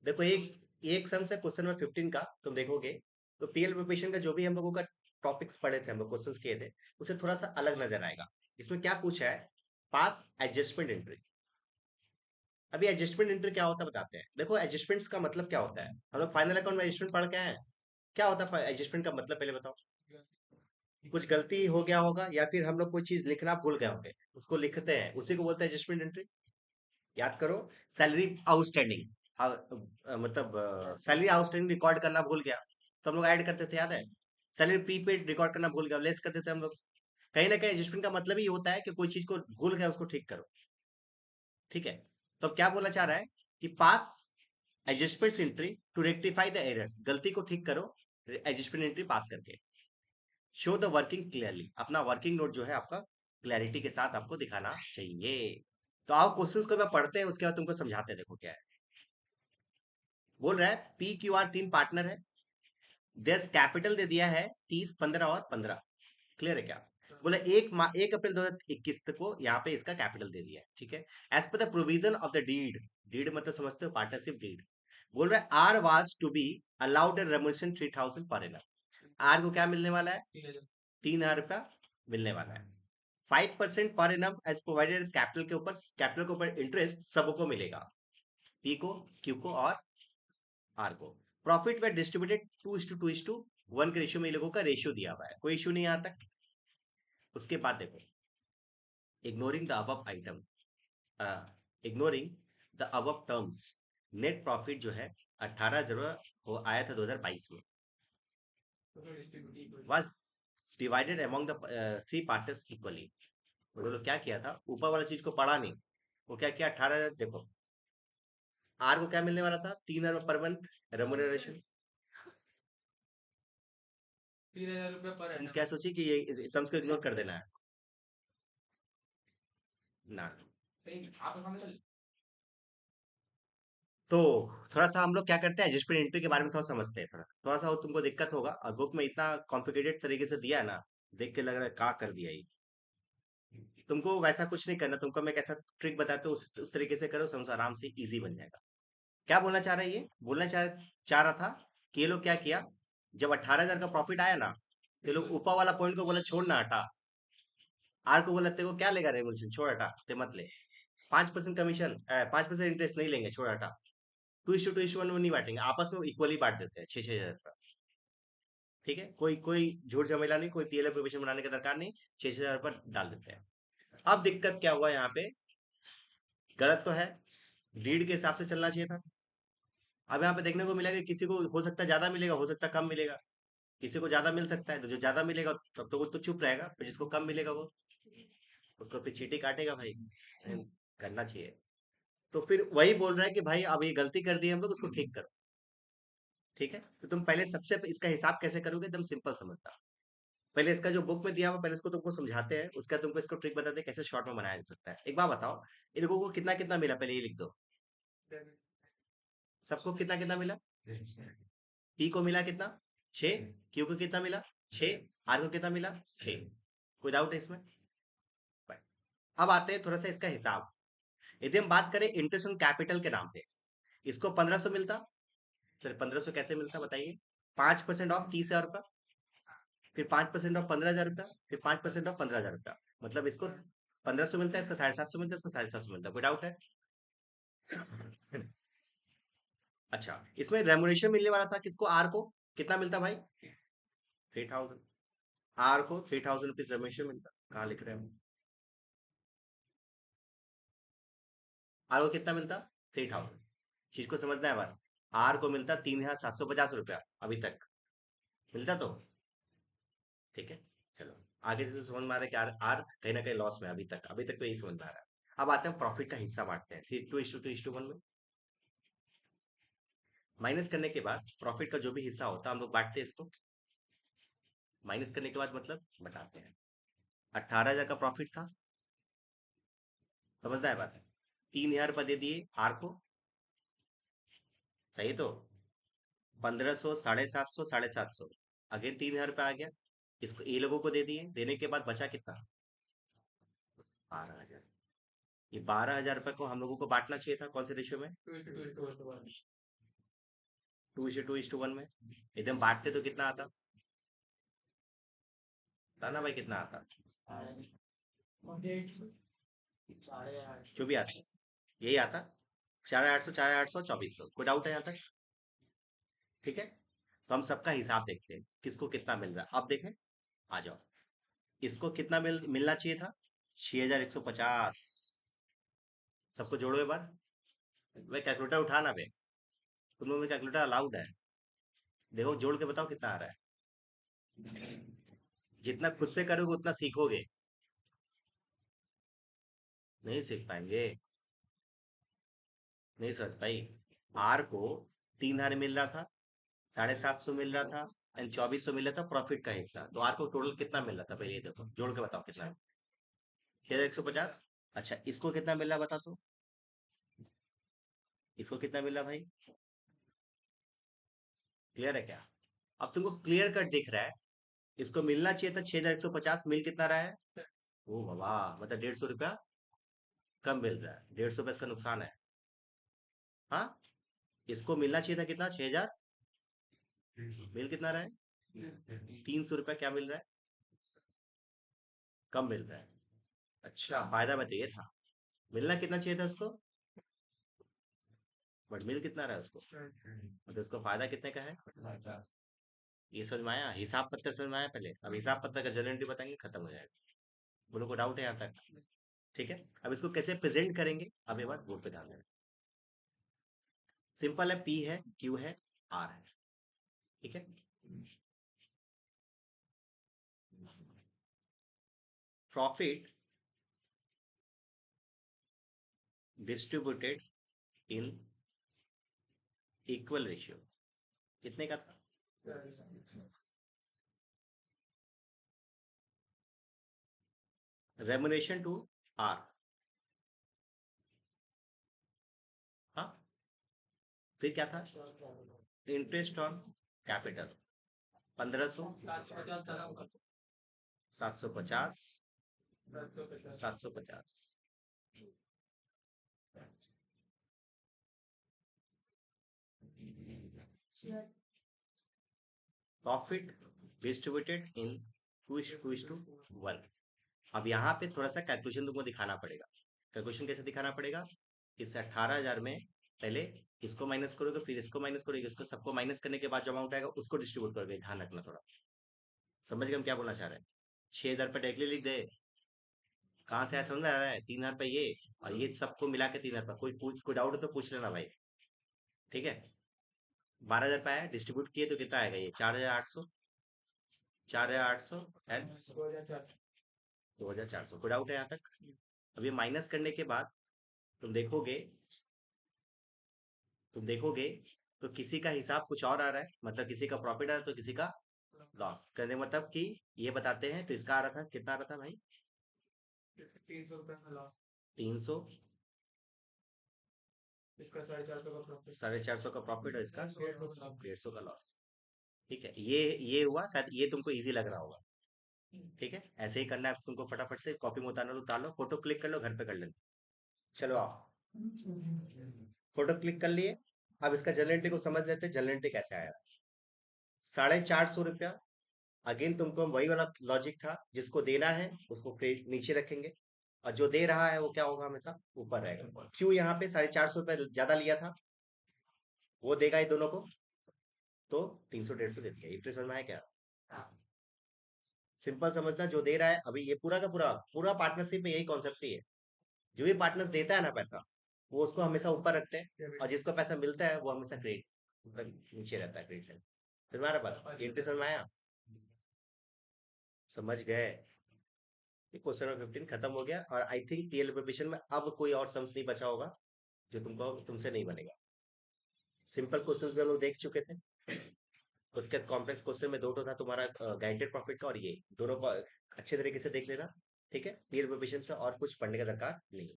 देखो एक एक सम से क्वेश्चन नंबर 15 का तुम देखोगे तो पीएल प्रिपरेशन का जो भी हम लोगों का टॉपिक्स पढ़े थे, हम लोग क्वेश्चंस किए थे, उसे थोड़ा सा अलग नजर आएगा। इसमें क्या पूछा है? पास एडजस्टमेंट एंट्री। अभी एडजस्टमेंट एंट्री क्या होता है बताते हैं। देखो एडजस्टमेंट्स का मतलब क्या होता है, हम लोग फाइनल अकाउंट में एडजस्टमेंट पढ़ के आए हैं। क्या होता है एडजस्टमेंट का मतलब, पहले बताओ। कुछ गलती हो गया होगा या फिर हम लोग कोई चीज लिखना भूल गए होंगे, उसको लिखते हैं, उसी को बोलते हैं एडजस्टमेंट एंट्री। याद करो। सैलरी आउटस्टैंडिंग, मतलब सैलरी आउटस्टैंडिंग रिकॉर्ड करना भूल गया तो हम लोग ऐड करते थे, याद है। सैलरी प्रीपेड रिकॉर्ड करना भूल गया, लेस करते थे हम लोग। कहीं ना कहीं एडजस्टमेंट का मतलब ही होता है कि कोई चीज को भूल गया उसको ठीक करो। ठीक है। तो अब क्या बोलना चाह रहा है कि pass adjustment entry to rectify the errors, गलती को ठीक करो एडजस्टमेंट एंट्री पास करके। शो द वर्किंग क्लियरली, अपना वर्किंग नोट जो है आपका क्लैरिटी के साथ आपको दिखाना चाहिए। तो आओ क्वेश्चंस को मैं पढ़ते हैं, उसके बाद तुमको समझाते हैं। देखो क्या है बोल रहा है। पी क्यू आर तीन पार्टनर है। देश कैपिटल दे दिया है 30, 15 और 15। क्लियर है क्या? बोले 1 अप्रैल 2021 को यहाँ पे इसका कैपिटल दे दिया है। ठीक है। As per the provision of the deed, deed मतलब समझते हो, पार्टनरशिप डीड। बोल रहा है R was to be allowed remuneration 3000 per annum. Are को क्या मिलने वाला है? 3000 रुपया मिलने वाला है। 5% per annum as provided as capital के ऊपर, कैपिटल के ऊपर इंटरेस्ट सबको मिलेगा, पी को, क्यू को और आर को। प्रॉफिट वे डिस्ट्रीब्यूटेड 2:2:1 के रेशियो में, इन लोगों का रेशियो दिया हुआ है, कोई इशू नहीं यहाँ तक। उसके बाद देखो, ignoring the above item, ignoring the above terms, net profit जो है 18 जो हो आया था 2022 में, was divided among the three partners equally. वो लोग क्या किया था, ऊपर वाला चीज को पढ़ा नहीं, वो क्या किया, 18, देखो आर को क्या मिलने वाला था, 3000 पर मंथ रेमुनरेशन। 3000 रुपये पर तुम एनम। क्या सोची कि ये सम्स को इग्नोर कर देना है ना। सही आपको समझ चल। तो थोड़ा सा हम लोग क्या करते हैं, एडजस्टमेंट एंट्री के बारे में थोड़ा समझते हैं। थोड़ा थोड़ा सा वो तुमको दिक्कत होगा, और बुक में इतना कॉम्प्लिकेटेड तरीके से दिया है ना, देख के लग रहा है क्या कर दिया ये। तुमको वैसा कुछ नहीं करना, तुमको मैं कैसा ट्रिक बताते हो उस तरीके से करो, समझो आराम से इजी बन जाएगा। क्या बोलना चाह रहा है, ये बोलना चाह रहा था कि ये लोग क्या किया, जब 18,000 का प्रॉफिट आया ना, ये लोग ऊपर वाला पॉइंट को बोला छोड़ ना, हटा। आर को बोला तेरे को क्या लेगा रेवोल्यूशन, छोड़ हटा, ते मत ले। 5% कमीशन, 5% इंटरेस्ट नहीं लेंगे, छोड़ हटा। 2:2:1 में नहीं बांटेंगे, आपस में इक्वली बांट देते हैं 6,000 का। ठीक है, कोई कोई झूठ झमेला नहीं, कोई पीएलएफ प्रोविजन बनाने का दरकार नहीं, 6,000 पर डाल देते हैं। अब दिक्कत क्या हुआ यहाँ पे, गलत तो है, रीड के हिसाब से चलना चाहिए था। अब यहाँ पे देखने को मिलेगा कि किसी को हो सकता है ज्यादा मिलेगा, हो सकता है कम मिलेगा। किसी को ज्यादा मिल सकता है, तो जो ज्यादा मिलेगा तब तो वो तो चुप रहेगा, पर जिसको कम मिलेगा वो उसको फिर चीटी काटेगा भाई। करना चाहिए। तो फिर वही बोल रहा है कि भाई अब ये गलती कर दी है हम लोग, उसको ठीक करो। ठीक है, तो तुम पहले सबसे इसका हिसाब कैसे करोगे, एकदम सिंपल समझता। पहले इसका जो बुक में दिया हुआ, पहले इसको तुमको समझाते हैं, उसका तुमको इसको ट्रिक बताते हैं कैसे शॉर्ट में बनाया जा सकता है। एक बात बताओ, इन लोगों को कितना कितना मिला, पहले ये लिख दो। सबको कितना कितना मिला? पी को मिला कितना? 6। क्यू को कितना मिला? 6। आर को कितना मिला? 6। कोई डाउट है इसमें? Fine. अब आते हैं थोड़ा सा इसका हिसाब। यदि हम बात करें इंटरेस्ट ऑन कैपिटल के नाम पे, इसको 1500 मिलता। सर 1500 कैसे मिलता बताइए। 5% ऑफ 30,000 रुपया, फिर 5% ऑफ 15,000 रुपया, फिर 5% ऑफ 15,000 रुपया, मतलब इसको 1500 मिलता है, इसका 750 मिलता है, इसका 750 मिलता है। कोई डाउट है? अच्छा, इसमें रेमुनेशन मिलने वाला था किसको, आर को। कितना मिलता भाई? 3,000। आर को 3,000 रुपीज रेमुनेशन मिलता। कहाँ लिख रहे हैं हम? आर को कितना मिलता? 3,000। चीज को समझना है बार। आर को मिलता 3,750 रुपया अभी तक मिलता तो। ठीक है, चलो आगे जैसे समझ में आ रहा है कि आर आर कहीं ना कहीं लॉस में है अभी तक तो यही समझ में आ रहा है। अब आते हैं प्रॉफिट का हिस्सा बांटते हैं, फिर 2:2:1 में माइनस करने के बाद प्रॉफिट का जो भी हिस्सा होता है हम लोग बांटते हैं इसको। माइनस करने के बाद मतलब बताते हैं। 18,000 का प्रॉफिट था, समझना है बात है। 3,000 रुपये दे दिए आर को, सही तो। 1,500, 750, 750, अगेन 3,000 रुपये आ गया। इसको ए लोगों को दे दिए, देने के बाद बचा कितना? 12,000। ये 12,000 रुपये को हम लोगों को बांटना चाहिए था कौन से रेशियो में? 2:2:1 में एकदम बांटते तो कितना आता? था ना भाई, कितना आता? जो भी आता यही आता, 4800, 4800, 2400। कोई डाउट है यहाँ तक? ठीक है, तो हम सबका हिसाब देखते हैं, किसको कितना मिल रहा है। अब देखें, आ जाओ, इसको कितना मिलना चाहिए था? 6150। सबको जोड़ो एक बार। भाई कैलकुलेटर उठाना बे, तुम लोगों में कैलकुलेटर अलाउड है। देखो जोड़ के बताओ कितना आ रहा है। जितना खुद से करोगे उतना सीखोगे, नहीं सीख पाएंगे, नहीं समझ भाई। आर को 3000 मिल रहा था, 750 मिल रहा था, एंड 2400 मिल रहा था प्रॉफिट का हिस्सा। तो आर को टोटल कितना मिल रहा था पहले ये देखो, जोड़ के बताओ कितना। 6150। अच्छा, इसको कितना मिल रहा बता तो, इसको कितना मिल रहा भाई? क्लियर है क्या? अब तुमको क्लियर कट दिख रहा है। इसको मिलना चाहिए था 6150, मिल कितना रहा है? ओ बाबा, मतलब 150 रुपया कम मिल रहा है, 150 रुपया इसका नुकसान है। हाँ, इसको मिलना चाहिए था कितना, 6000, मिल कितना रहा है? 300 रुपया क्या मिल रहा है? कम मिल रहा है। अच्छा, फायदा में तो ये था, मिलना कितना चाहिए था उसको, बट मिल कितना रहा है उसको, मतलब उसको फायदा कितने का है? ये समझ में आया? हिसाब पत्तर समझ में आया पहले? अब हिसाब पत्तर का जनरल बताएंगे, खत्म हो जाएगा। बोलो को डाउट है यहाँ तक? ठीक है, अब इसको कैसे प्रेजेंट करेंगे, अब ये बात बोर्ड पे ध्यान देना। सिंपल है, पी है, क्यू है, आर है। ठीक है, profit distributed in equal ratio कितने का था? रेमुनेशन टू आर, हाँ, फिर क्या था? Interest on capital 1500, 750, 750। Profit distributed in 2:1। अब यहाँ पे थोड़ा सा कैलकुलेशन तुमको दिखाना पड़ेगा। कैलकुलेशन कैसे दिखाना पड़ेगा? इस 18,000 में पहले इसको माइनस करोगे, फिर इसको माइनस करोगे, इसको सबको माइनस करने के बाद जो अमाउंट आएगा उसको डिस्ट्रीब्यूट करोगे। ध्यान रखना थोड़ा, समझ गए हम क्या बोलना चाह रहे हैं? 6,000 रुपये डायरेक्टली लिख दे, कहाँ से आया समझ में आ रहा है? 3,000 रुपये ये, और ये सबको मिला के 3,000 रुपये। कोई डाउट हो तो पूछ लेना भाई। ठीक है, 12,000 रुपये आया, डिस्ट्रीब्यूट किए तो कितना आएगा? ये 4,800, 4,800 एंड 2,400। कोई डाउट है यहाँ तक? अब ये माइनस करने के बाद तुम देखोगे, तुम देखोगे तो किसी का हिसाब कुछ और आ रहा है, मतलब किसी का प्रॉफिट आ रहा है तो किसी का लॉस। करने मतलब कि ये बताते हैं, तो इसका आ रहा था कितना, आ रहा था भाई? 300 रुपए का लॉस, 300, इसका 450 का प्रॉफिट, 450 का प्रॉफिट और इसका 150 का लॉस। 150 का लॉस। ठीक है, ये हुआ, शायद ये तुमको इजी लग रहा होगा। ठीक है, ऐसे ही करना है तुमको, फटाफट से कॉपी में उतारना तो उतार लो, फोटो क्लिक कर लो, घर पे कर लेना। चलो आओ, फोटो क्लिक कर लिए। अब इसका जनरल को समझ लेते हैं, जनरल कैसे आया। 450 रुपया, अगेन तुमको वही वाला लॉजिक था, जिसको देना है उसको नीचे रखेंगे, और जो दे रहा है वो क्या होगा, हमेशा ऊपर रहेगा। क्यों यहाँ पे 450 रुपये ज्यादा लिया था, वो देगा ही दोनों को, तो 300 150 दे दिया। ये समझ में आया क्या? सिंपल समझना, जो दे रहा है अभी, ये पूरा का पूरा पूरा पार्टनरशिप में यही कॉन्सेप्ट ही है। जो भी पार्टनर्स देता है ना पैसा, वो उसको हमेशा ऊपर रखते हैं, और जिसको पैसा मिलता है वो हमेशा क्रेडिट नीचे रहता है, क्रेडिट साइड। समझ में आ रहा बात? ये समझ में आया? समझ गए? क्वेश्चन नंबर 15 खत्म हो गया, और आई थिंक पीएल प्रिपरेशन में अब कोई और सम्स नहीं बचा होगा जो तुमसे नहीं बनेगा। सिंपल क्वेश्चंस भी हम लोग देख चुके थे। उसके बाद कॉम्प्लेक्स क्वेश्चन में दो तो था तुम्हारा, गाइडेड प्रॉफिट का, और ये दोनों को अच्छे तरीके से देख लेना। ठीक है, पीएल प्रिपरेशन से और कुछ पढ़ने का दरकार नहीं।